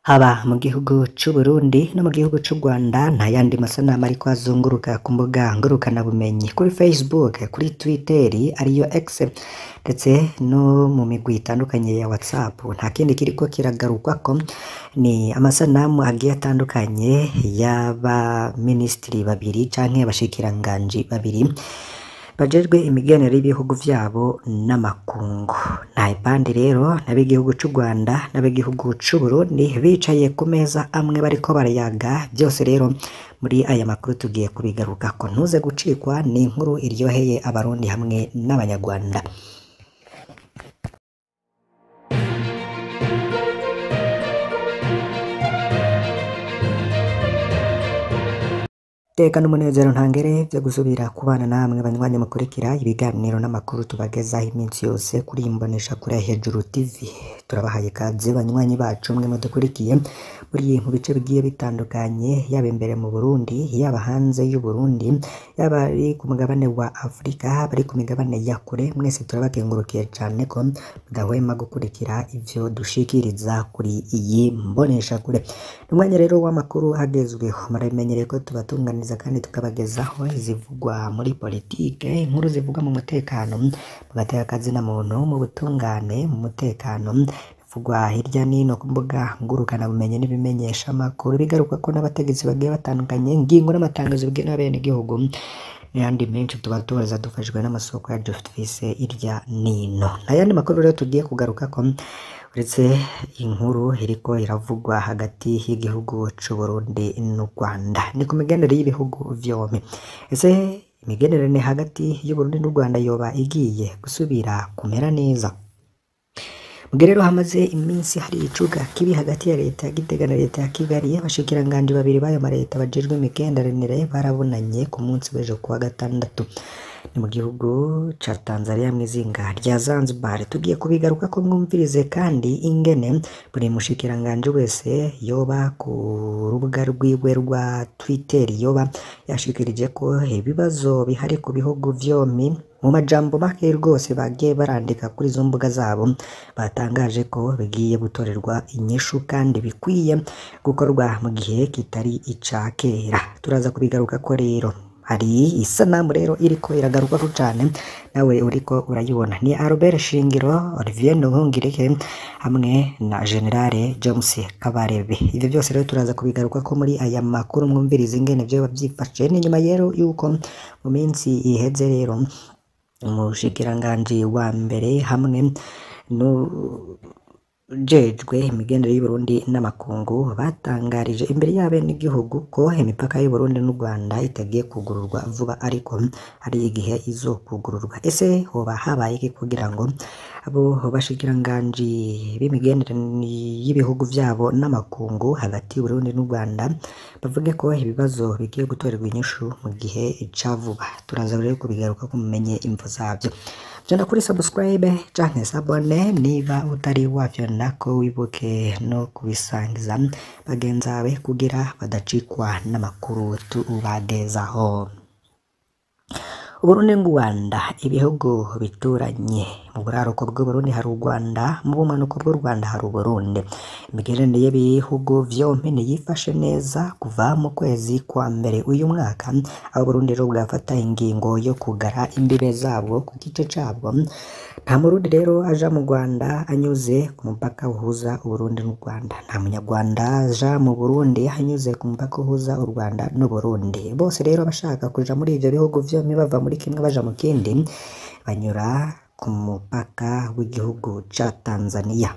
Haba mu gihugu c'u Burundi no mu gihugu c'u Rwanda nta yandi masanamu ariko azunguruka ku mbuga ngurukana bumenyi kuri Facebook, kuri Twitter ariyo X ndetse no mu migwi itandukanye ya WhatsApp. Nta kindi kiriko kiragarukwako ni amasanamu agiye atandukanye y'aba minisitiri babiri canke abashikiranganji babiri bajejwe imigenere y'ibihugu vyabo n'amakungu. Nta ipande rero n'ab'igihugu c'u Rwanda n'ab'igihugu c'u Burundi bicaye ku meza amwe bariko barayaga. Byose rero muri aya makuru tugiye kubigarukako, ntuze gucikwa. Ni inkuru iryoheye abarundi hamwe n'abanyarwanda. Teka n'umunezero ntangere vyo gusubira kubana namwe banywanyi mukurikira ibiganiro n'amakuru tubagezaho iminsi yose kuri imbonesha kure Hejuru TV. Turabahaye ikaze banywanyi bacu mwe mudukurikiye muri mu bice bigiye bitandukanye, yaba imbere mu Burundi, yaba hanze y'u Burundi, yaba ari ku mugabane wa Afrika, bari ku migabane ya kure. Mwese turabakengurukiye cane ko mudahwema gukurikira ivyo dushikiriza kuri iyi mbonesha kure. N'umwanya rero w'amakuru agezweho, muramenyereye ko tubatunganiza kandi tukabagezaho izivugwa muri politike, inkuru zivugwa mu mutekano, mu gateka na muntu, mu butungane, mu mutekano, bivugwa hirya nino ku mbuga ngurukana bumenyi n'ibimenyesha amakuru, bigaruka ko n'abategetsi bagiye batandukanye, ingingo n'amatangazo bigena bene igihugu n'ayandi menshi tuba tubaza dufashijwe n'amasoko ya Justice irya nino. N'ayandi makuru rero tugiye kugaruka ko uretse inkuru iriko iravugwa hagati y'igihugu c'u Burundi n'u Rwanda, ni ku migenderanire y'ibihugu vyompi. Ese imigenderanire hagati y'u Burundi n'u Rwanda yoba igiye gusubira kumera neza? Mugihe rero hamaze iminsi hari icuga kibi hagati ya leta ya Gitega na leta ya Kigali, abashikiranganji babiri b'ayo mareta bajejwe imigenderanire barabonanye ku munsi w'ejo kuwa gatandatu ni mu gihugu ca Tanzania mw'izinga rya Zanzibar. Tugiye kubigaruka ko mwumvirize kandi ingene buri mushikiranganje wese yoba ku rubuga rwiwe rwa Twitter yoba yashikirije ko ibibazo bihari ku bihugu vyompi mu majambo make rwose bagiye barandika kuri izo mbuga zabo, batangaje ko bigiye gutorerwa inyishu kandi bikwiye gukorwa mu gihe kitari ica kera. Turaza kubigaruka ko rero hari isanamu rero iriko iragaruka ko cane, nawe uriko urayibona. Ni Albert Shingiro, Olivier Nduhungirehe hamwe na Generale James Kabarebe. Ivyo byose rero turaza kubigaruka ko muri aya makuru, mwumviriza ingene vyo bavyifashe. Ni nyuma rero yuko mu minsi iheze rero umushikiranganji wa mbere hamwe n'ujejwe imigenderanire y'u Burundi n'amakungu batangarije imbere y'abenegihugu ko imipaka y'u Burundi n'u Rwanda itagiye kugururwa vuba, ariko hari igihe izokugururwa. Ese hoba habaye iki kugira ngo abo bashikiranganji b'imigenderanire y'ibihugu vyabo n'amakungu hagati y'u Burundi n'u Rwanda bavuge ko ibibazo bigiye gutorerwa inyishu mu gihe ca vuba? Turaza rero kubigaruka ko mumenye imvo zavyo. Jana kuri subscribe canke sabone niba utari wafyona ko wibuke no kubisangiza bagenzawe kugira badacikwa n'amakuru tubagezaho. Uburundi n'u Rwanda ibihugu bituranye. Mu buraruko bw'u Burundi hari u Rwanda, mu bumanuko bw'u Rwanda hari u Burundi. Imigenderanire y'ibihugu vyompi yifashe neza kuva mu kwezi kwa mbere uyu mwaka, aho Burundi rero bwafata ingingo yo kugara imbibe zabwo ku gice cabwo. Nta murundi rero aja mu Rwanda anyuze ku mupaka uhuza u Burundi n'u Rwanda, nta munyarwanda aja mu Burundi anyuze ku mupaka uhuza u Rwanda n'u Burundi. Bose rero bashaka kuja muri ivyo bihugu vyompi bava muri kimwe baja mu kindi banyura ku mupaka w'igihugu ca Tanzania.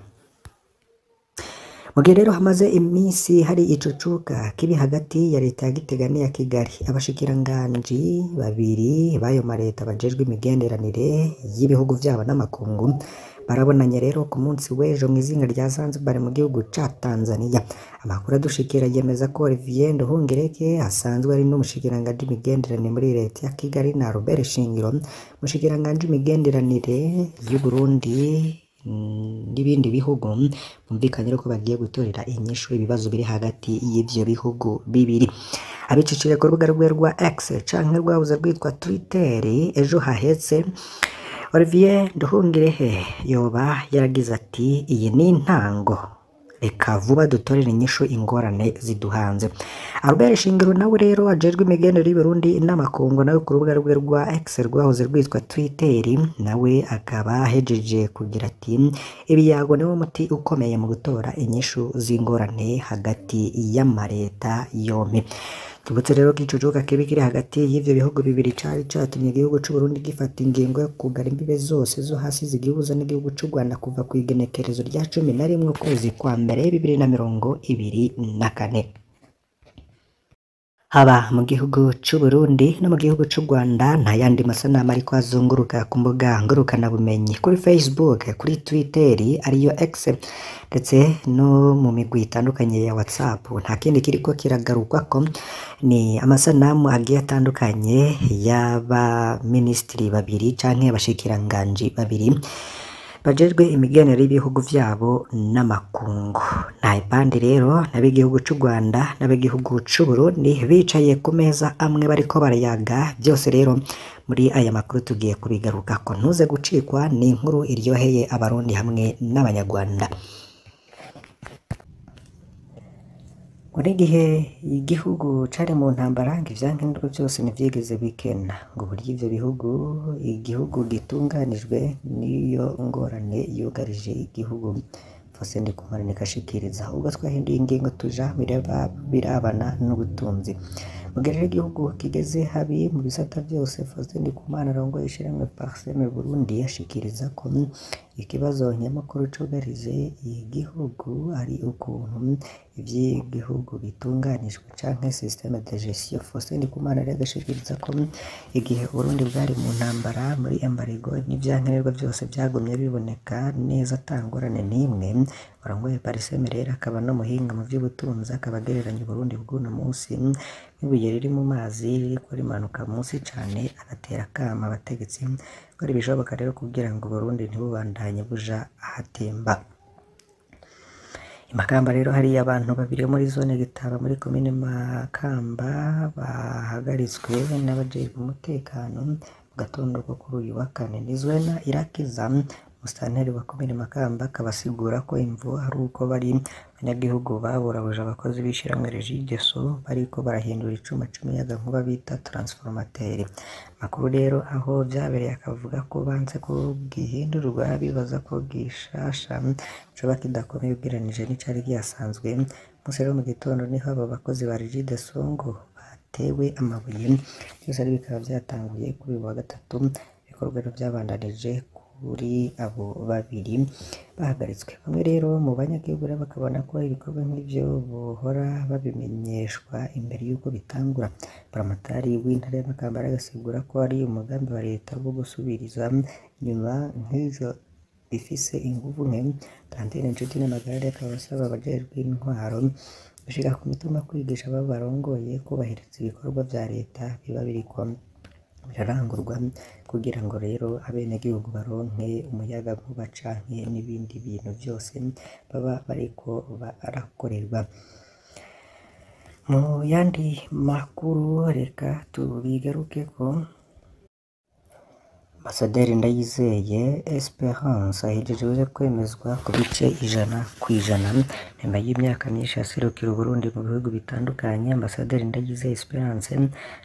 Mugihe rero hamaze iminsi hari icucuka kibi hagati ya leta ya Gitega n'iya Kigali, abashikiranganji babiri b'ayo mareta bajejwe imigenderanire y'ibihugu vyabo n'amakungu barabonanye rero ku munsi w'ejo mw'izinga rya Zanzibar mu gihugu ca Tanzania. Amakuru adushikira yemeza ko Olivier Nduhungirehe asanzwe ari n'umushikiranganji w'imigenderanire muri leta ya Kigali na Albert Shingiro umushikiranganji w'imigenderanire y'u Burundi n'ibindi bihugu bumvikanye ko bagiye gutorera inyishu ibibazo biri hagati y'ivyo bihugu bibiri. Abicicire ku rubuga rwe rwa X canke rwabuze rwitwa Twitter ejo hahetse, Olivier Nduhungirehe yoba yaragize ati iyi ni intango reka vuba dutorere inyishu ingorane ziduhanze. Albert Shingiro nawe rero ajejwe imigenderanire y'Uburundi n'amakungu nawe ku rubuga rwe rwa X rwahoze rwitwa Twitter nawe akaba ahejeje kugira ati ibiyago niwo muti ukomeye mu gutora inyishu z'ingorane hagati y'amareta yompi. Tubutse rero ko ico cuka kibi kiri hagati y'ivyo bihugu bibiri cari catumye igihugu c'u Burundi gifata ingingo yo kugara imbibe zose zo hasi zigihuza n'igihugu c'u Rwanda kuva ku igenekerezo rya 11 ukwezi kwa mbere 2024. Haba mu gihugu c'u Burundi no mu gihugu c'u Rwanda nta yandi masanamu ariko azunguruka ku mbuga ngurukana bumenyi kuri Facebook, kuri Twitter ariyo X ndetse no mu migwi itandukanye ya WhatsApp. Nta kindi kiriko kiragarukwa ko ni amasanamu agiye atandukanye y'aba ministri babiri canke abashikiranganji babiri bajejwe imigenderanire y'ibihugu vyabo n'amakungu. Nta ipande rero n'abigihugu c'u Rwanda n'abigihugu c'u Burundi bicaye ku meza amwe bariko barayaga. Byose rero muri aya makuru tugiye kubigaruka ko ntuze gucikwa, ni inkuru iryoheye abarundi hamwe n'abanyarwanda. Muri gihe igihugu cari mu ntambara ngo ivyankenerwa byose ntivyigeze bikena, ngo burya ivyo bihugu igihugu gitunganijwe niyo ngorane yugarije igihugu. Faustin Ndikumana nikashikiriza ubwo twahinduye ingingo tuja birabana n'ubutunzi. Mugerere igihugu kigeze habi mu bisata byose. Faustin Ndikumana arongoye ishiramwe Parseme Burundi yashikiriza ko ikibazo nyamukuru cugarije igihugu ari ukuntu ivy'igihugu bitunganijwe canke systeme de gestion. Faustin Ndikumana yagashikiriza ko igihe Burundi bwari mu ntambara muri embargo n'ivyankenerwa byose byagumye biboneka neza atangorane n'imwe. Barongoye Parseme rero akaba no muhinga mu vy'ubutunzi, akaba agereranya Burundi bw'uno munsi nk'ibuye riri mu mazi ririko rimanuka munsi cane, agatera akama abategetsi ko ari bishoboka rero kugira ngo Burundi ntibubandanye buja ahatemba. Makamba rero hari abantu babiri muri zone Gitaba muri komine Makamba bahagaritswe n'abajejwe umutekano mu gatondo ko kuri uyu wa kane. Nizwena Irakiza musitanteri wa komine Makamba akabasigura ko imvo ari uko bari abanyagihugu baburabuje abakozi b'ishiramwe Regideso bariko barahindura icuma c'umuyagankuba bita transformateur. Makuru rero aho vyabereye akavuga ko banze ko gihindurwa bibaza ko gishasha coba kidakomeye ugereranije n'icari gihasanzwe. Musi rero mu gitondo niho abo bakozi ba Regideso ngo batewe amabuye. Byose ari bikaba vyatanguye kuri uyu wa gatatu. Ibikorwa rero vyabandanije kuri abo babiri bahagaritswe. Bamwe rero mu banyagihugu rero bakabona ko ibikorwa nk'ivyo bohora babimenyeshwa imbere y'uko bitangura. Buramatari w'intara ya Makamba agasigura ko ari umugambi wa leta wo gusubiriza nyuma nk'ivyo bifise inguvu nke. Tantine Nshuti n'amagara akaba asaba abajejwe intwaro gushika ku mitumba kwigisha abo barongoye kubahiriza ibikorwa vya leta biba biriko birarangurwa kugira ngo rero abenegihugu baronke umuyagankuba canke n'ibindi bintu byose baba bariko barakorerwa. Mu yandi makuru reka tubigarukeko. Ambasaderi Ndayizeye Esperance ahejeje kwemezwa ku bice 100% nyuma y'imyaka myinshi aserukira Burundi mu bihugu bitandukanye. Ambasaderi Ndayizeye Esperance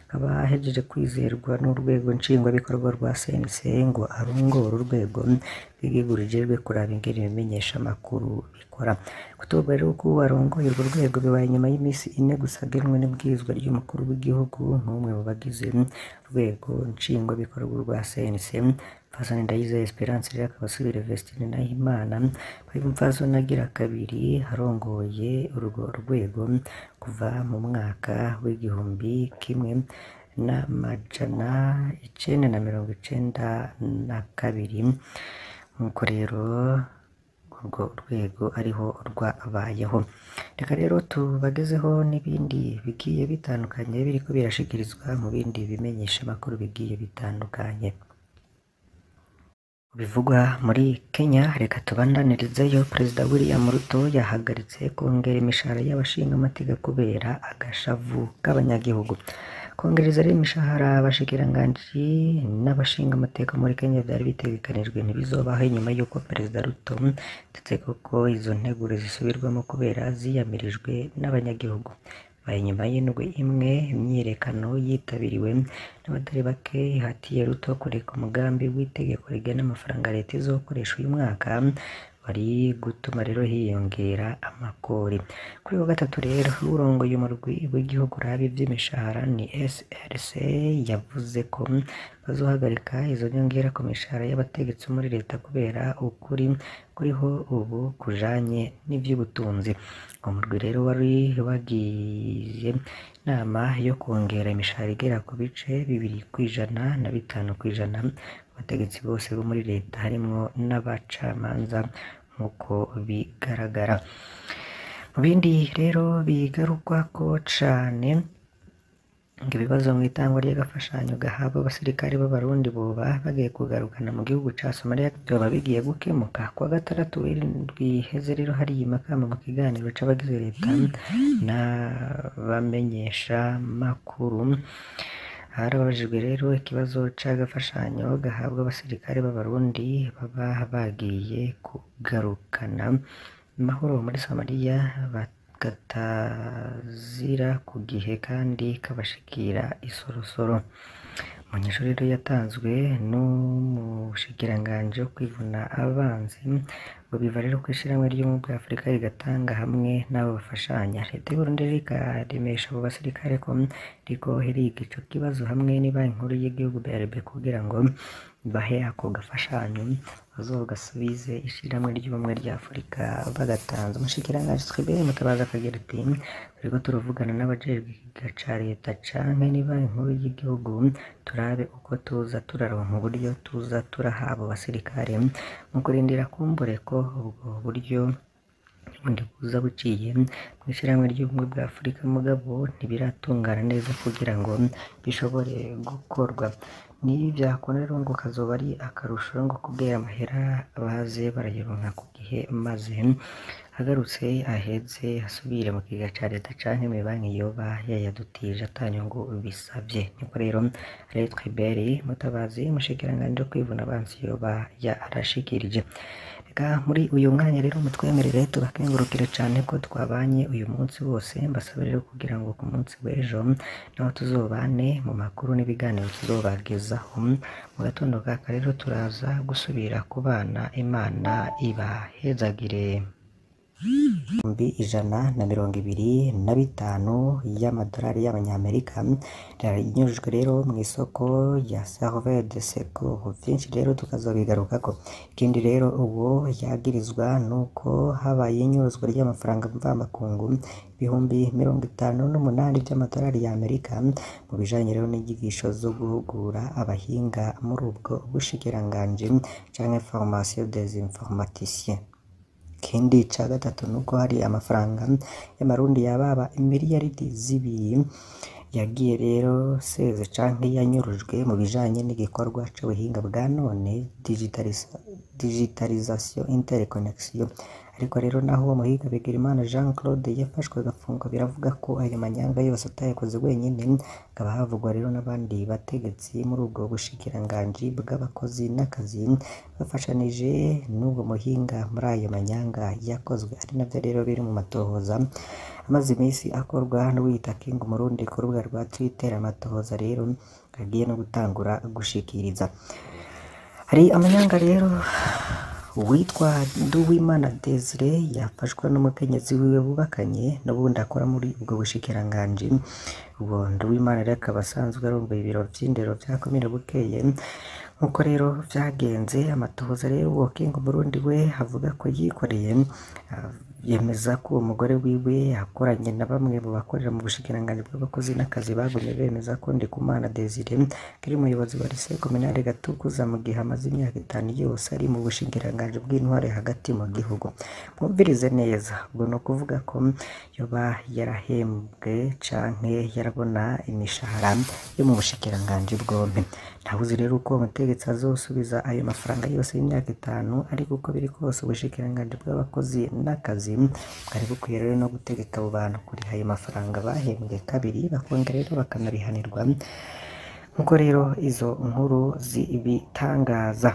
akaba ahejeje kwizerwa n'urwego nshingwabikorwa rwa CNC ngo arongore urwego rw'igihugu rujejwe kuraba ingene ibimenyesha amakuru bikora. Kutoba rero ko arongoye urwo rwego bibaye nyuma y'imisi 4 gusa agenwe n'ibwirizwa ry'umukuru w'igihugu nk'umwe mu bagize urwego nshingwabikorwa rwa CNC. Faustin Ndayizeye Esperance rero akaba asubira Vestine Nahimana bari mfazo nagira kabiri arongoye urwo rwego kuva mu mwaka w'igihumbi kimwe n'amajana 1992. Nkuko rero urwo rwego ariho rwabayeho. Reka rero tubagezeho n'ibindi bigiye bitandukanye biriko birashikirizwa mu bindi bimenyesha amakuru bigiye bitandukanye. Bivugwa muri Kenya, reka tubandanirizeyo. Perezida William Ruto yahagaritse kongera imishahara y'abashinga amategeko kubera agashavu k'abanyagihugu. kongereza rero imishahara abashikiranganji n'abashinga amateka muri Kenya byari bitegekanijwe ntibizobaho inyuma y'uko Perezida Ruto ndetse koko izo nteguro zisubirwamo kubera ziyamirijwe n'abanyagihugu. Nyuma y'indwi imwe imyiyerekano yitabiriwe n'abatari bake ihatiye Ruto kureka umugambi w'itegeko rigena amafaranga leta izokoresha uyu mwaka bari gutuma rero hiyongera amakori. Kuri wa gatatu rero urongoye umurwi w'igihugu uraba ivy'imishahara ni SRC yavuze ko bazohagarika izo nyongera ku mishahara y'abategetsi muri leta kubera ukuri kuriho ubu kujanye n'ivy'ubutunzi. Umurwi rero wari wagiye inama yo kongera imishahara igera ku bice 2% na 5% abategetsi bose bo muri leta harimwo n'abacamanza nk'uko bigaragara. Mu bindi rero bigarukwako cane ibibazo mu itangwa ry'agafashanyo gahabwa abasirikare b'abarundi boba bagiye kugarukana mu gihugu ca Somalia byoba bigiye gukemuka. Kuwa gatandatu w'indwi iheze rero hari Makamba mu kiganiro c'abagize leta n'abamenyesha makuru harabajijwe rero ikibazo c'agafashanyo gahabwa abasirikare b'abarundi baba bagiye kugarukana amahoro muri Somalia katazira ku gihe kandi kabashikira isorosoro. Umunyeshuri rero yatanzwe n'umushikiranganji wo kwivuna abanzi ngo biva rero kw'ishirahamwe ry'ubumwe bwa Afurika rigatanga hamwe n'abo bafashanya. Leta y'Uburundi rikaremesha abo basirikare ko riko hiriga ico kibazo hamwe n'ibanki nkuru y'igihugu BRB kugira ngo bahe ako gafashanyo bazogasubize ishirahamwe ry'ubumwe rya Afurika bagatanze. Umushikiranganji Tribert Mutabazi akagira ati turiko turavugana n'abajejwe ikiga ca leta canke n'ibanki nkuru y'igihugu turabe uko tuza turaronka uburyo tuza turaha abo basirikare mu kurindira kumbure ko ubwo buryo ubundi buza buciye mw'ishirahamwe ry'ubumwe bwa Afurika mugabo ntibiratungana neza kugira ngo bishobore gukorwa. Ni byakora rero ngo kazoba ari akarusho ngo kubwira amahera baze barayironka ku gihe maze agarutse aheze asubire mu kiga ca leta canke mu banki yoba yayadutije atanyungu bisavye. Niko rero Tribert Mutabazi umushikiranganji wo kwivuna abansi yoba yarashikirije. Muri uyu mwanya rero mutwemerere tubakengurukire cane ko twabanye uyu munsi wose, mbasaba rero kugira ngo ku munsi w'ejo naho tuzobane mu makuru n'ibiganiro tuzobagezaho mu gatondo ka kare rero turaza gusubira kubana. Imana ibahezagire. 125 y'amadolari y'abanyamerika yanyujijwe rero mu isoko ya Cerveau de Secours. Vyinshi rero tukazobigarukako. Ikindi rero uwo yagirizwa nuko habaye inyuruzwa ry'amafaranga mvamakungu ibihumbi 58 by'amadolari y'Amerika mu bijanye rero n'inyigisho zo guhugura abahinga muri ubwo bushikiranganji canke formation des informaticiens. Ikindi ca gatatu nuko hari amafaranga y'amarundi yababa imiliyaridi 2 yagiye rero seze canke yanyurujwe mu bijanye n'igikorwa c'ubuhinga bwa none digitalisation interconnection. Ariko rero naho uwo muhiga Bigirimana Jean Claude yafashwe agafungwa biravuga ko ayo manyanga yose atayakoze wenyine, akaba havugwa rero n'abandi bategetsi muri ubwo bushikiranganji bw'abakozi n'akazi bafashanije n'ubwo muhinga muri ayo manyanga yakozwe. Ari navyo rero biri mu matohoza amaze iminsi akorwa n'uwita King Murundi ku rubuga rwa Twitter. Amatohoza rero agiye no gutangura gushikiriza. Hari amanyanga rero witwa Nduwimana Desire yafashwe n'umukenyezi wiwe bubakanye n'ubundi akora muri ubwo bushikiranganji. Ubwo Nduwimana rero akaba asanzwe arongoye ibiro vy'indero vya komine Bukeye. Nkuko rero vyagenze amatohoza rero uwo King Burundi we avuga ko yikoreye yemeza ko umugore wiwe akoranye na bamwe mu bakorera mu bushikiranganji bw'abakozi n'akazi bagumye bemeza ko Ndikumana Desire kiri umuyobozi wa lycée communale Gatukuza mu gihe amaze imyaka 5 yose ari mu bushikiranganji bw'intware hagati mu gihugu. Mwumvirize neza, ubwo no kuvuga ko yoba yarahembwe canke yarabona imishahara yo mu bushikiranganji bwompi. ntabuzi rero uko umutegetsi azosubiza ayo mafaranga yose y'imyaka 5 ariko uko biri kose ubushikiranganji bw'abakozi n'akazi bwari bukwiye rero no gutegeka abo bantu kuriha ayo mafaranga bahembwe kabiri bakongera rero bakanarihanirwa nk'uko rero izo nkuru zibitangaza.